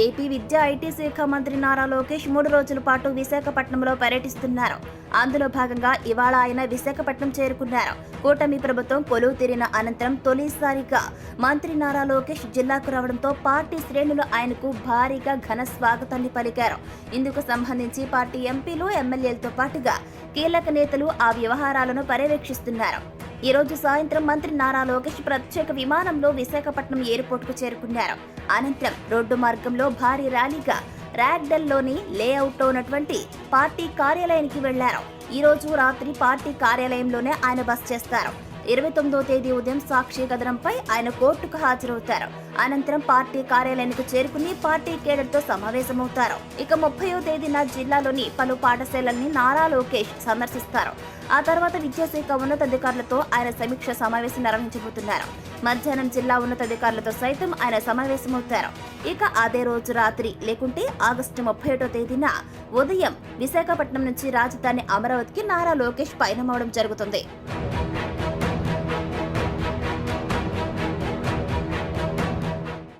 AP విద్యా IT శాఖ మంత్రి నారా లోకేష్ 3 రోజుల పాటు విశాఖపట్నంలో పర్యటిస్తున్నారు. అందులో భాగంగా ఇవాళ ఆయన విశాఖపట్నం చేరుకున్నారు. కూటమి ప్రభుత్వం కొలువు తీరిన అనంతరం తొలిసారిగా మంత్రి నారా లోకేష్ జిల్లాకు రావడంతో పార్టీ శ్రేణులు ఆయనకు భారీగా ఘన స్వాగతాన్ని పలికారు. ఇందుకు సంబంధించి పార్టీ ఎంపీలు, ఎమ్మెల్యేలతో పాటుగా కీలక నేతలు ఆ వ్యవహారాలను పర్యవేక్షిస్తున్నారు. ఈ రోజు సాయంత్రం మంత్రి నారా లోకేష్ ప్రత్యేక విమానంలో విశాఖపట్నం ఎయిర్పోర్టుకు చేరుకున్నారు. అనంతరం రోడ్డు మార్గంలో భారీ ర్యాలీగా రాగ్డల్లోని లేఅవుట్లో ఉన్నటువంటి పార్టీ కార్యాలయానికి వెళ్లారు. ఈ రోజు రాత్రి పార్టీ కార్యాలయంలోనే ఆయన బస చేస్తారు. 29వ తేదీ ఉదయం సాక్షి కథనంపై ఆయన కోర్టుకు హాజరవుతారు. అనంతరం పార్టీ కార్యాలయానికి చేరుకుని పార్టీ కేడర్తో సమావేశమవుతారు. ఇక 30వ తేదీన జిల్లాలోని పలు పాఠశాలల్ని నారా లోకేష్ సందర్శిస్తారు. ఆ తర్వాత విద్యాశాఖ ఉన్నతాధికారులతో ఆయన సమీక్ష సమావేశం నిర్వహించబోతున్నారు. మధ్యాహ్నం జిల్లా ఉన్నతాధికారులతో సైతం ఆయన సమావేశమవుతారు. ఇక అదే రోజు రాత్రి లేకుంటే ఆగస్టు 31వ తేదీన ఉదయం విశాఖపట్నం నుంచి రాజధాని అమరావతికి నారా లోకేష్ పయనమవడం జరుగుతుంది.